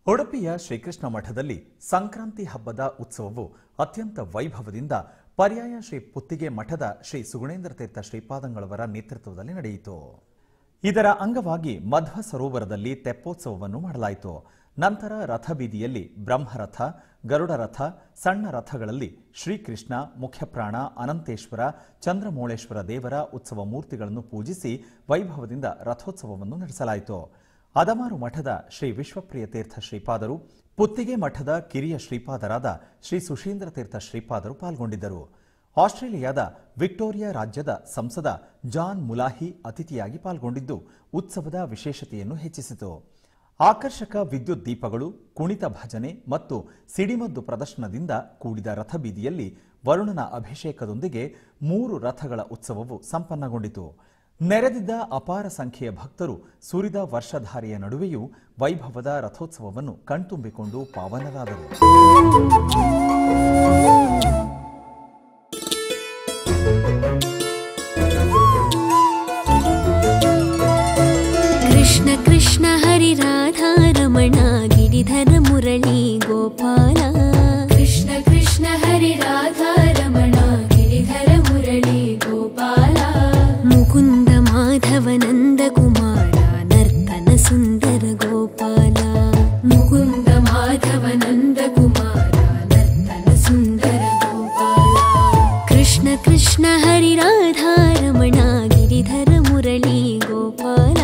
ಉಡುಪಿಯ ಶ್ರೀಕೃಷ್ಣ ಮಠದಲ್ಲಿ ಸಂಕ್ರಾಂತಿ ಹಬ್ಬದ ಉತ್ಸವವು ಅತ್ಯಂತ ವೈಭವದಿಂದ ಪರ್ಯಾಯ ಶ್ರೀ ಪುತ್ತಿಗೆ ಮಠದ ಶ್ರೀ ಸುಗುಣೇಂದ್ರ ತೀರ್ಥ ಶ್ರೀಪಾದಂಗಳವರ ನೇತೃತ್ವದಲ್ಲಿ ನಡೆಯಿತು. ಇದರ ಅಂಗವಾಗಿ ಮಧ್ವ ಸರೋವರದಲ್ಲಿ ತೆಪ್ಪೋತ್ಸವವನ್ನು ಮಾಡಲಾಯಿತು. ನಂತರ ರಥಬೀದಿಯಲ್ಲಿ ಬ್ರಹ್ಮರಥ, ಗರುಡ ರಥ, ಸಣ್ಣ ರಥಗಳಲ್ಲಿ ಶ್ರೀಕೃಷ್ಣ, ಮುಖ್ಯಪ್ರಾಣ, ಅನಂತೇಶ್ವರ, ಚಂದ್ರಮೌಳೇಶ್ವರ ದೇವರ ಉತ್ಸವ ಮೂರ್ತಿಗಳನ್ನು ಪೂಜಿಸಿ ವೈಭವದಿಂದ ರಥೋತ್ಸವವನ್ನು ನಡೆಸಲಾಯಿತು. ಅದಮಾರು ಮಠದ ಶ್ರೀ ವಿಶ್ವಪ್ರಿಯ ತೀರ್ಥ ಶ್ರೀಪಾದರು, ಪುತ್ತಿಗೆ ಮಠದ ಕಿರಿಯ ಶ್ರೀಪಾದರಾದ ಶ್ರೀ ಸುಶೀಂದ್ರ ತೀರ್ಥ ಶ್ರೀಪಾದರು ಪಾಲ್ಗೊಂಡಿದ್ದರು. ಆಸ್ಟ್ರೇಲಿಯಾದ ವಿಕ್ಟೋರಿಯಾ ರಾಜ್ಯದ ಸಂಸದ ಜಾನ್ ಮುಲಾಹಿ ಅತಿಥಿಯಾಗಿ ಪಾಲ್ಗೊಂಡಿದ್ದು ಉತ್ಸವದ ವಿಶೇಷತೆಯನ್ನು ಹೆಚ್ಚಿಸಿತು. ಆಕರ್ಷಕ ವಿದ್ಯುತ್ ದೀಪಗಳು, ಕುಣಿತ ಭಜನೆ ಮತ್ತು ಸಿಡಿಮದ್ದು ಪ್ರದರ್ಶನದಿಂದ ಕೂಡಿದ ರಥಬೀದಿಯಲ್ಲಿ ವರುಣನ ಅಭಿಷೇಕದೊಂದಿಗೆ 3 ರಥಗಳ ಉತ್ಸವವು ಸಂಪನ್ನಗೊಂಡಿತು. ನೆರೆದಿದ್ದ ಅಪಾರ ಸಂಖ್ಯೆಯ ಭಕ್ತರು ಸುರಿದ ವರ್ಷಧಾರೆಯ ನಡುವೆಯೂ ವೈಭವದ ರಥೋತ್ಸವವನ್ನು ಕಣ್ತುಂಬಿಕೊಂಡು ಪಾವನರಾದರು. ಕೃಷ್ಣ ಕೃಷ್ಣ ಹರಿ ರಾಧಾ ರಮಣ ಗಿರಿಧರ ಮುರಳಿ ಗೋಪಾಲ. ಕೃಷ್ಣ ಕೃಷ್ಣ ಹರಿ ರಾಧಾ ರಮಣ ಗಿರಿಧರ ಮುರಳಿ ಗೋಪಾಲ. ಮುಕುಂದ ಮಾಧವ ನಂದ ಕುಮಾರ ನರ್ತನ ಸುಂದರ ಗೋಪಾಲ. ಮುಕುಂದ ಮಾಧವ ನಂದ ಕುಮಾರ ನರ್ತನ ಸುಂದರ ಗೋಪಾಲ. ಕೃಷ್ಣ ಕೃಷ್ಣ ಹರಿ ರಾಧಾ ರಮಣ ಗಿರಿಧರ ಮುರಳಿ ಗೋಪಾಲ.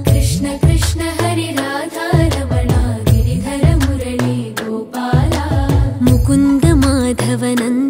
ಕೃಷ್ಣ ಕೃಷ್ಣ ಹರಿ ರಾಧಾ ರಮಣ ಗಿರಿಧರ ಮುರಳಿ ಗೋಪಾಲ. ಮುಕುಂದ ಮಾಧವ ನಂದ